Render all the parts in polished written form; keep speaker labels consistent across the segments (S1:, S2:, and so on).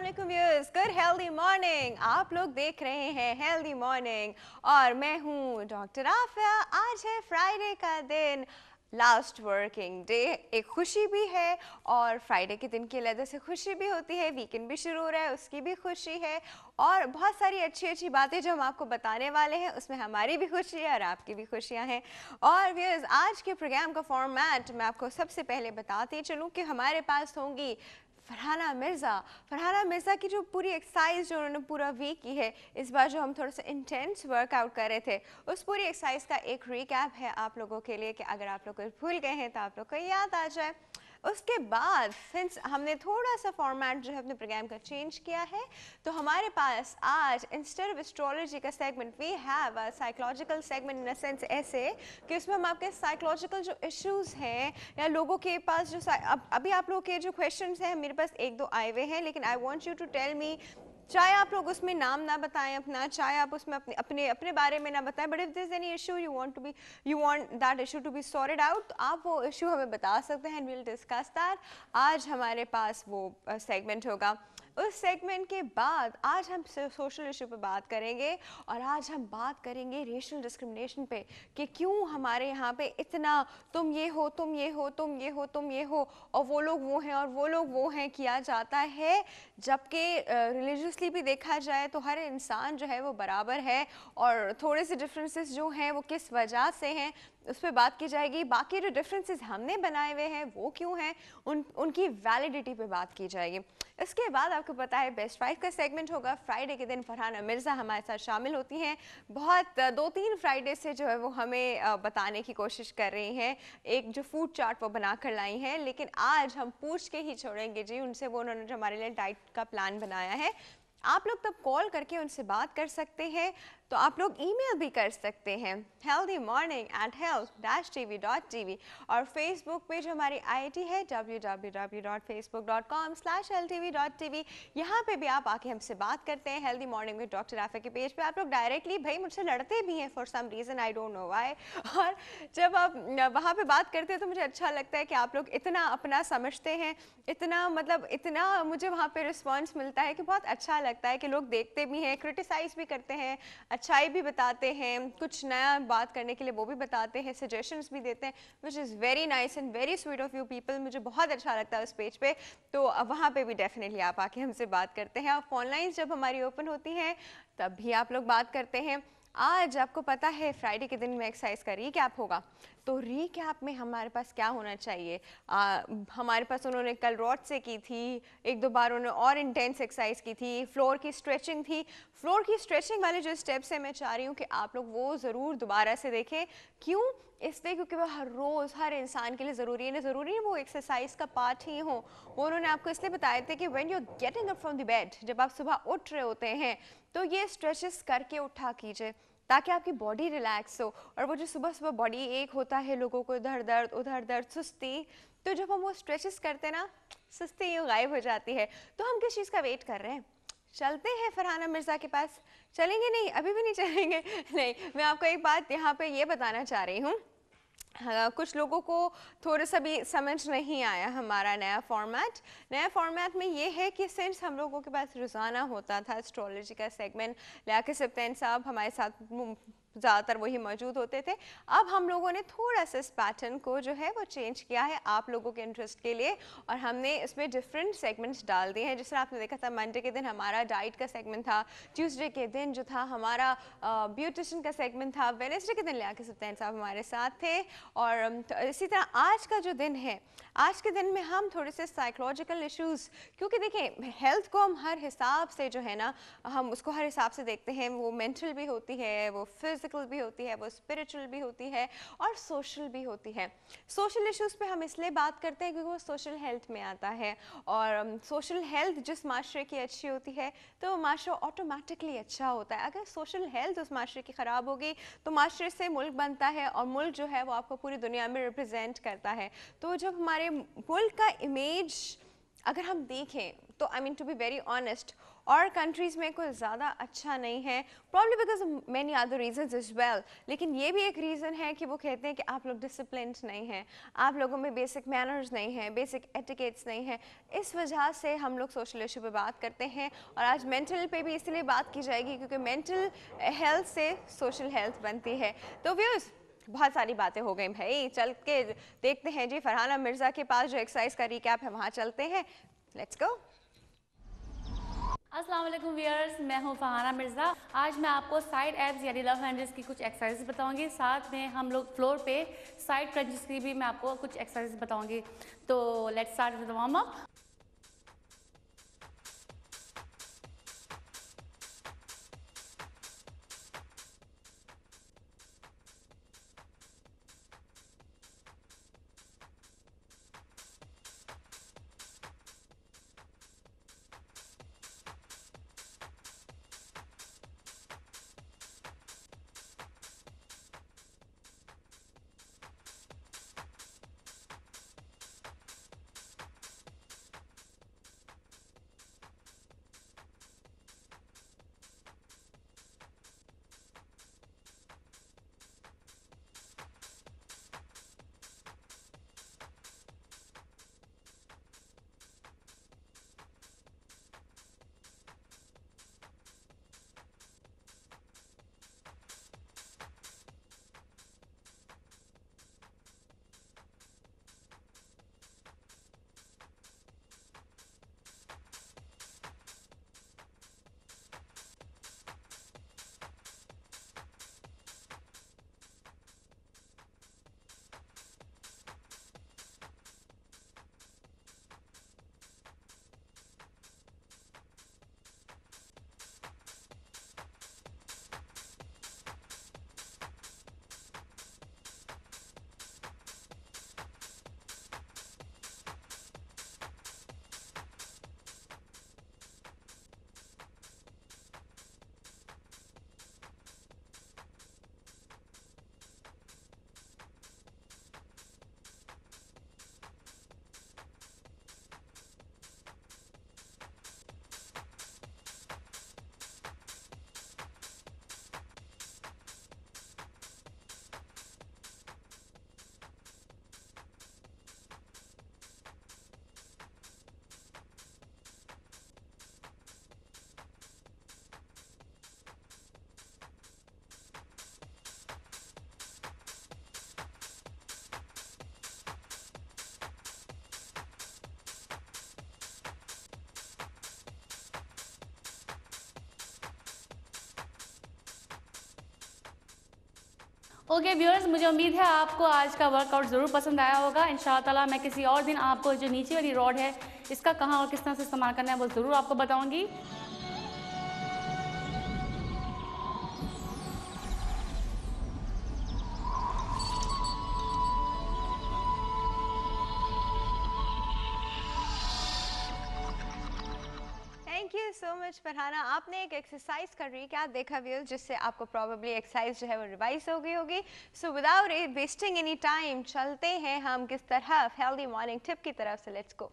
S1: वालेकुम viewers, good healthy morning. आप लोग देख रहे हैं हेल्दी मॉर्निंग और मैं हूँ डॉक्टर आफिया। आज है फ्राइडे का दिन, लास्ट वर्किंग डे। एक खुशी भी है और फ्राइडे के दिन की अलग से खुशी भी होती है, वीकेंड भी शुरू हो रहा है उसकी भी खुशी है और बहुत सारी अच्छी अच्छी बातें जो हम आपको बताने वाले हैं उसमें हमारी भी खुशी है और आपकी भी खुशियां हैं। और व्यूअर्स, आज के प्रोग्राम का फॉर्मेट मैं आपको सबसे पहले बताते चलूँ कि हमारे पास होंगी फरहाना मिर्ज़ा की जो पूरी एक्सरसाइज जो उन्होंने पूरा वीक की है, इस बार जो हम थोड़ा सा इंटेंस वर्कआउट कर रहे थे उस पूरी एक्सरसाइज का एक रिकैप है आप लोगों के लिए कि अगर आप लोग कुछ भूल गए हैं तो आप लोग को याद आ जाए। उसके बाद सिंस हमने थोड़ा सा फॉर्मेट जो है अपने प्रोग्राम का चेंज किया है, तो हमारे पास आज इंस्टेड ऑफ एस्ट्रोलॉजी का segment we have a psychological segment, in a sense ऐसे कि उसमें हम आपके साइकोलॉजिकल जो इश्यूज हैं या लोगों के पास जो अभी आप लोगों के जो क्वेश्चंस हैं मेरे पास एक दो आए हुए हैं, लेकिन I want you to tell me, चाहे आप लोग उसमें नाम ना बताएं अपना, चाहे आप उसमें अपने अपने अपने बारे में ना बताएं, but if this any issue you want that issue to be sorted out, तो आप वो इशू हमें बता सकते हैं, विल डिस्कस दैट। आज हमारे पास वो सेगमेंट होगा। उस सेगमेंट के बाद आज हम सोशल इशू पे बात करेंगे और आज हम बात करेंगे रेशियल डिस्क्रिमिनेशन पे कि क्यों हमारे यहाँ पे इतना तुम ये हो, तुम ये हो, तुम ये हो, तुम ये हो और वो लोग वो हैं और वो लोग वो हैं किया जाता है, जबकि रिलीजियसली भी देखा जाए तो हर इंसान जो है वो बराबर है और थोड़े से डिफरेंसेस जो हैं वो किस वजह से हैं उस पर बात की जाएगी। बाकी जो डिफरेंसेस हमने बनाए हुए हैं वो क्यों हैं, उनकी वैलिडिटी पे बात की जाएगी। इसके बाद आपको पता है बेस्ट फाइव का सेगमेंट होगा। फ्राइडे के दिन फरहाना मिर्ज़ा हमारे साथ शामिल होती हैं। बहुत 2-3 फ्राइडे से जो है वो हमें बताने की कोशिश कर रही हैं, एक जो फूड चार्ट वो बना कर लाई हैं, लेकिन आज हम पूछ के ही छोड़ेंगे जी उनसे, वो उन्होंने जो हमारे लिए डाइट का प्लान बनाया है। आप लोग तब कॉल करके उनसे बात कर सकते हैं, तो आप लोग ईमेल भी कर सकते हैं healthymorning@health-tv.tv और फेसबुक पे जो हमारी आईडी है www.facebook.com/healthtv.tv, यहाँ पे भी आप आके हमसे बात करते हैं। Healthy morning with doctor Afia के पेज पे आप लोग डायरेक्टली भाई मुझसे लड़ते भी हैं for some reason, I don't know why, और जब आप वहाँ पे बात करते हैं तो मुझे अच्छा लगता है कि आप लोग इतना अपना समझते हैं, इतना मतलब इतना मुझे वहाँ पे रिस्पॉन्स मिलता है कि बहुत अच्छा लगता है कि लोग देखते भी हैं, क्रिटिसाइज़ भी करते हैं, अच्छाई भी बताते हैं, कुछ नया बात करने के लिए वो भी बताते हैं, सजेशंस भी देते हैं, which is very nice and very sweet of you people. मुझे बहुत अच्छा लगता है उस पेज पे, तो वहाँ पे भी डेफिनेटली आप आके हमसे बात करते हैं। और फोन लाइन्स जब हमारी ओपन होती हैं तब भी आप लोग बात करते हैं। आज आपको पता है फ्राइडे के दिन में एक्सरसाइज का रीकैप होगा, तो रीकैप में हमारे पास क्या होना चाहिए, हमारे पास उन्होंने कल रॉड से की थी, एक दो बार उन्होंने और इंटेंस एक्सरसाइज की थी, फ्लोर की स्ट्रेचिंग थी। फ्लोर की स्ट्रेचिंग वाले जो स्टेप्स हैं मैं चाह रही हूँ कि आप लोग वो ज़रूर दोबारा से देखें। क्यों? इसलिए क्योंकि वो हर रोज़ हर इंसान के लिए ज़रूरी है, ज़रूरी है वो एक्सरसाइज का पार्ट ही हो। वो उन्होंने आपको इसलिए बताए थे कि when you are getting up from the bed, जब आप सुबह उठ रहे होते हैं तो ये स्ट्रेचेस करके उठा कीजिए ताकि आपकी बॉडी रिलैक्स हो। और वो जो सुबह सुबह बॉडी एक होता है लोगों को, इधर दर्द उधर दर्द सुस्ती, तो जब हम वो स्ट्रेचेस करते हैं ना सुस्ती यूँ गायब हो जाती है। तो हम किस चीज़ का वेट कर रहे हैं, चलते हैं फरहाना मिर्ज़ा के पास। चलेंगे? नहीं, अभी भी नहीं चलेंगे। नहीं, मैं आपको एक बात यहाँ पे ये बताना चाह रही हूँ। हाँ, कुछ लोगों को थोड़ा सा भी समझ नहीं आया हमारा नया फॉर्मेट। नया फॉर्मेट में ये है कि सिंस हम लोगों के पास रोज़ाना होता था एस्ट्रोलॉजी का सेगमेंट, लियाकत सब्तैन साहब हमारे साथ ज़्यादातर वही मौजूद होते थे, अब हम लोगों ने थोड़ा सा इस पैटर्न को जो है वो चेंज किया है आप लोगों के इंटरेस्ट के लिए, और हमने इसमें डिफरेंट सेगमेंट्स डाल दिए हैं। जिस तरह आपने देखा था मंडे के दिन हमारा डाइट का सेगमेंट था, ट्यूसडे के दिन जो था हमारा ब्यूटिशियन का सेगमेंट था, वेडनेसडे के दिन लियाकत सब्तैन साहब हमारे साथ थे, और इसी तरह आज का जो दिन है, आज के दिन में हम थोड़े से साइकोलॉजिकल इश्यूज़, क्योंकि देखें हेल्थ को हम हर हिसाब से जो है ना हम उसको हर हिसाब से देखते हैं, वो मेंटल भी होती है, वो फिजिकल भी होती है, वो स्पिरिचुअल भी होती है और सोशल भी होती है। सोशल इश्यूज़ पे हम इसलिए बात करते हैं क्योंकि वो सोशल हेल्थ में आता है, और सोशल हेल्थ जिस माशरे की अच्छी होती है तो वो माशरा ऑटोमेटिकली अच्छा होता है। अगर सोशल हेल्थ उस माशरे की ख़राब होगी तो माशरे से मुल्क बनता है, और मुल्क जो है वो आपको पूरी दुनिया में रिप्रेजेंट करता है। तो जब हमारे मुल्क का इमेज अगर हम देखें तो I mean to be very honest, और कंट्रीज़ में कुछ ज़्यादा अच्छा नहीं है, probably because of many other reasons as well. लेकिन ये भी एक रीज़न है कि वो कहते हैं कि आप लोग डिसिप्लिन्ड नहीं हैं, आप लोगों में बेसिक मैनर्स नहीं हैं, बेसिक एटिकेट्स नहीं हैं। इस वजह से हम लोग सोशल इशू पे बात करते हैं और आज मेंटल पे भी इसलिए बात की जाएगी क्योंकि मेंटल हेल्थ से सोशल हेल्थ बनती है। तो व्यूअर्स, बहुत सारी बातें हो गई भाई, चल के देखते हैं जी फरहाना मिर्ज़ा के पास जो एक्सरसाइज का रिकैप है वहाँ चलते हैं। Let's go.
S2: अस्सलाम वालेकुम व्यूअर्स, मैं हूं फरहाना मिर्ज़ा। आज मैं आपको साइड एब्स यानी लव हैंडल्स की कुछ एक्सरसाइज बताऊंगी, साथ में हम लोग फ्लोर पे साइड क्रंचेस की भी मैं आपको कुछ एक्सरसाइज बताऊंगी। तो let's start with warm up. Okay viewers, मुझे उम्मीद है आपको आज का वर्कआउट ज़रूर पसंद आया होगा। इंशाअल्लाह ताला मैं किसी और दिन आपको जो नीचे वाली रॉड है इसका कहाँ और किस तरह से इस्तेमाल करना है वो ज़रूर आपको बताऊंगी।
S1: Thank you so much Farhana. आपने एक एक्सरसाइज का रिकैप देखा व्यूअर्स, जिससे आपको प्रोबेबली एक्सरसाइज जो है वो रिवाइज हो गई होगी। So without wasting any time चलते हैं हम किस तरह हेल्दी मॉर्निंग टिप की तरफ से। Let's go.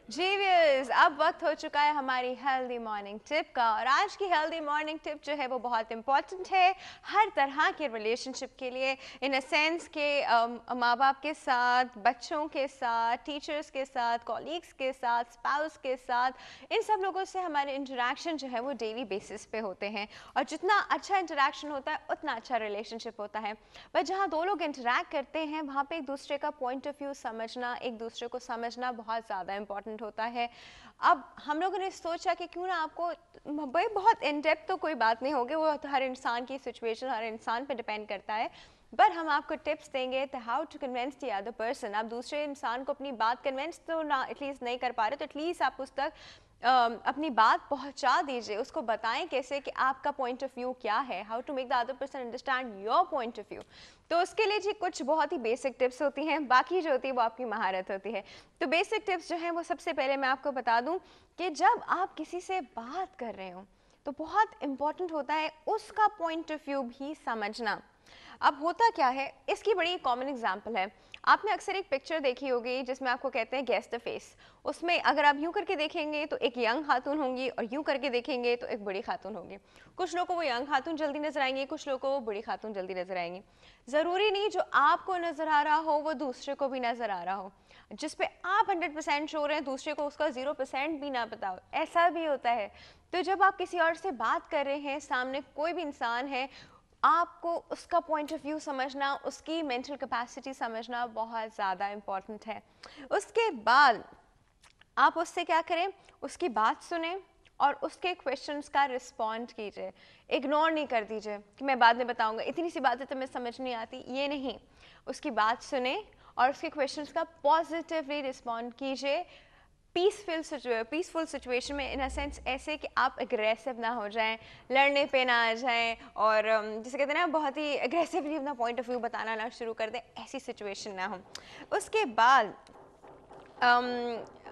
S1: जी व्यूअर्स, अब वक्त हो चुका है हमारी हेल्दी मॉर्निंग टिप का और आज की हेल्दी मॉर्निंग टिप जो है वो बहुत इंपॉर्टेंट है हर तरह के रिलेशनशिप के लिए, इन अ सेंस के माँ बाप के साथ, बच्चों के साथ, टीचर्स के साथ, कॉलीग्स के साथ, स्पाउस के साथ, इन सब लोगों से हमारे इंटरेक्शन जो है वो डेली बेसिस पे होते हैं और जितना अच्छा इंटरेक्शन होता है उतना अच्छा रिलेशनशिप होता है। बट जहाँ दो लोग इंटरेक्ट करते हैं वहाँ पे एक दूसरे का पॉइंट ऑफ व्यू समझना, एक दूसरे को समझना बहुत ज़्यादा इंपॉर्टेंट होता है। अब हम लोगों ने सोचा कि क्यों ना आपको, भाई बहुत इन डेप्थ तो कोई बात नहीं होगी, वो तो हर इंसान की सिचुएशन, हर इंसान पे डिपेंड करता है, पर हम आपको टिप्स देंगे तो how to convince the other person. आप दूसरे इंसान को अपनी बात कन्विंस तो ना एटलीस्ट नहीं कर पा रहे तो एटलीस्ट आप उस तक अपनी बात पहुंचा दीजिए, उसको बताएं कैसे कि आपका पॉइंट ऑफ व्यू क्या है, how to make the other person understand your point of view. तो उसके लिए जी कुछ बहुत ही बेसिक टिप्स होती हैं, बाकी जो होती है वो आपकी महारत होती है। तो बेसिक टिप्स जो हैं वो सबसे पहले मैं आपको बता दूं कि जब आप किसी से बात कर रहे हो तो बहुत इंपॉर्टेंट होता है उसका पॉइंट ऑफ व्यू भी समझना। अब होता क्या है, इसकी बड़ी कॉमन एग्जांपल है, आपने अक्सर एक पिक्चर देखी होगी जिसमें आपको कहते हैं गेस द फेस। उसमें अगर आप यूं करके देखेंगे तो एक यंग खातून होंगी और यूं करके देखेंगे तो एक बड़ी खातून होगी। कुछ लोगों को वो यंग खातून जल्दी नजर आएंगी, कुछ लोगों को वो बड़ी खातून जल्दी नजर आएंगी। ज़रूरी नहीं जो आपको नजर आ रहा हो वो दूसरे को भी नजर आ रहा हो। जिस पे आप 100% श्योर हैं दूसरे को उसका 0% भी ना पता हो, ऐसा भी होता है। तो जब आप किसी और से बात कर रहे हैं, सामने कोई भी इंसान है, आपको उसका पॉइंट ऑफ व्यू समझना, उसकी मेंटल कैपेसिटी समझना बहुत ज़्यादा इम्पॉर्टेंट है। उसके बाद आप उससे क्या करें, उसकी बात सुने और उसके क्वेश्चंस का रिस्पॉन्ड कीजिए। इग्नोर नहीं कर दीजिए कि मैं बाद में बताऊंगा, इतनी सी बातें तो मैं समझ नहीं आती, ये नहीं। उसकी बात सुने और उसके क्वेश्चंस का पॉजिटिवली रिस्पॉन्ड कीजिए। पीसफुल सिचुएशन में, इन अ सेंस ऐसे कि आप एग्रेसिव ना हो जाएं, लड़ने पे ना आ जाएं और जिसे कहते हैं ना बहुत ही एग्रेसिवली अपना पॉइंट ऑफ व्यू बताना ना शुरू कर दें, ऐसी सिचुएशन ना हो। उसके बाद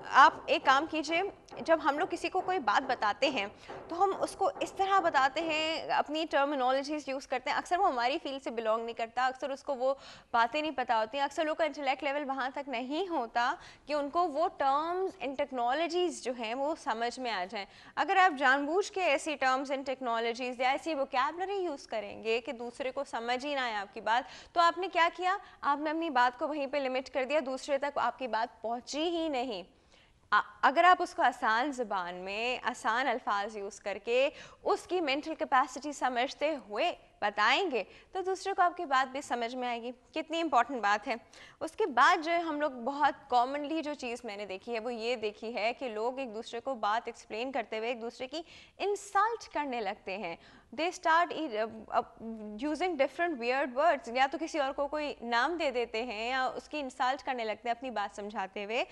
S1: आप एक काम कीजिए, जब हम लोग किसी को कोई बात बताते हैं तो हम उसको इस तरह बताते हैं, अपनी टर्मिनोलॉजीज यूज़ करते हैं। अक्सर वो हमारी फील्ड से बिलोंग नहीं करता, अक्सर उसको वो बातें नहीं पता होती, अक्सर लोग का इंटेलेक्ट लेवल वहाँ तक नहीं होता कि उनको वो टर्म्स एंड टेक्नोलॉजीज़ जो हैं वो समझ में आ जाएं। अगर आप जानबूझ के ऐसी टर्म्स एंड टेक्नोलॉजीज़ या ऐसी वोकैबलरी यूज़ करेंगे कि दूसरे को समझ ही ना आए आपकी बात, तो आपने क्या किया, आपने अपनी बात को वहीं पर लिमिट कर दिया, दूसरे तक आपकी बात पहुँची ही नहीं। अगर आप उसको आसान ज़बान में आसान अल्फाज यूज़ करके उसकी मेंटल कैपेसिटी समझते हुए बताएंगे तो दूसरे को आपकी बात भी समझ में आएगी। कितनी इंपॉर्टेंट बात है। उसके बाद जो है हम लोग बहुत कॉमनली जो चीज़ मैंने देखी है वो ये देखी है कि लोग एक दूसरे को बात एक्सप्लेन करते हुए एक दूसरे की इंसल्ट करने लगते हैं। They start using different weird words, या तो किसी और को कोई नाम दे देते हैं या उसकी इंसल्ट करने लगते हैं अपनी बात समझाते हुए।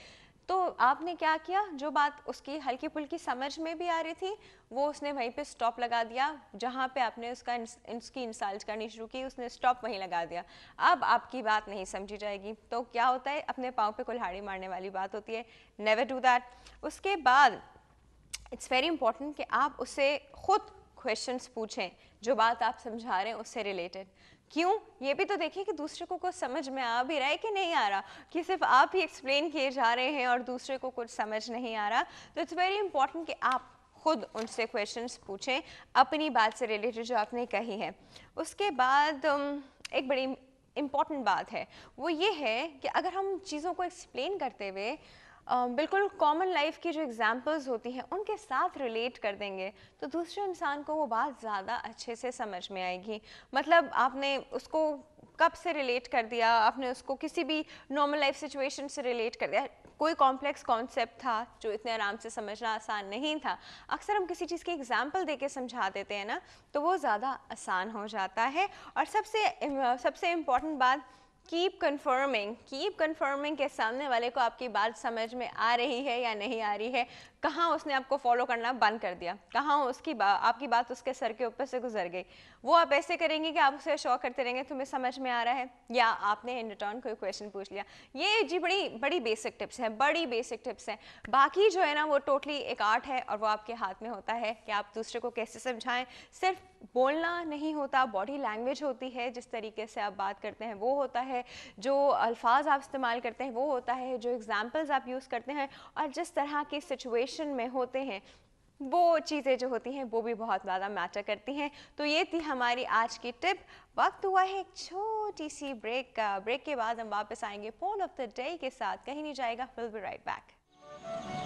S1: तो आपने क्या किया, जो बात उसकी हल्की फुल्की समझ में भी आ रही थी वो उसने वहीं पे स्टॉप लगा दिया, जहाँ पे आपने उसकी इंसल्ट करनी शुरू की उसने स्टॉप वहीं लगा दिया। अब आपकी बात नहीं समझी जाएगी। तो क्या होता है, अपने पाँव पे कुल्हाड़ी मारने वाली बात होती है, नेवर डू दैट। उसके बाद इट्स वेरी इंपॉर्टेंट कि आप उससे खुद क्वेश्चंस पूछें जो बात आप समझा रहे हैं उससे रिलेटेड। क्यों, ये भी तो देखिए कि दूसरे को कुछ समझ में आ भी रहा है कि नहीं आ रहा, कि सिर्फ आप ही एक्सप्लेन किए जा रहे हैं और दूसरे को कुछ समझ नहीं आ रहा। तो इट्स वेरी इंपॉर्टेंट कि आप खुद उनसे क्वेश्चंस पूछें अपनी बात से रिलेटेड जो आपने कही है। उसके बाद एक बड़ी इम्पॉर्टेंट बात है वो ये है कि अगर हम चीज़ों को एक्सप्लेन करते हुए बिल्कुल कॉमन लाइफ की जो एग्जांपल्स होती हैं उनके साथ रिलेट कर देंगे तो दूसरे इंसान को वो बात ज़्यादा अच्छे से समझ में आएगी। मतलब आपने उसको कब से रिलेट कर दिया, आपने उसको किसी भी नॉर्मल लाइफ सिचुएशन से रिलेट कर दिया। कोई कॉम्प्लेक्स कॉन्सेप्ट था जो इतने आराम से समझना आसान नहीं था, अक्सर हम किसी चीज़ की एग्जाम्पल दे के समझा देते हैं ना, तो वो ज़्यादा आसान हो जाता है। और सबसे इम्पॉर्टेंट बात, कीप कन्फर्मिंग के सामने वाले को आपकी बात समझ में आ रही है या नहीं आ रही है, कहाँ उसने आपको फॉलो करना बंद कर दिया, कहाँ आपकी बात उसके सर के ऊपर से गुजर गई। वो आप ऐसे करेंगे कि आप उसे शो करते रहेंगे तुम्हें समझ में आ रहा है, या आपने इन रिटर्न कोई क्वेश्चन पूछ लिया। ये जी बड़ी बेसिक टिप्स हैं, बड़ी बेसिक टिप्स हैं। बाकी जो है ना वो टोटली एक आर्ट है और वो आपके हाथ में होता है कि आप दूसरे को कैसे समझाएं। सिर्फ बोलना नहीं होता, बॉडी लैंग्वेज होती है, जिस तरीके से आप बात करते हैं वो होता है, जो अल्फाज आप इस्तेमाल करते हैं वो होता है, जो एग्जाम्पल्स आप यूज़ करते हैं और जिस तरह की सिचुएशन में होते हैं वो चीज़ें जो होती हैं वो भी बहुत ज़्यादा मैटर करती हैं। तो ये थी हमारी आज की टिप। वक्त हुआ है एक छोटी सी ब्रेक का। ब्रेक के बाद हम वापस आएंगे पोल ऑफ द डे के साथ, कहीं नहीं जाएगा, विल बी राइट बैक।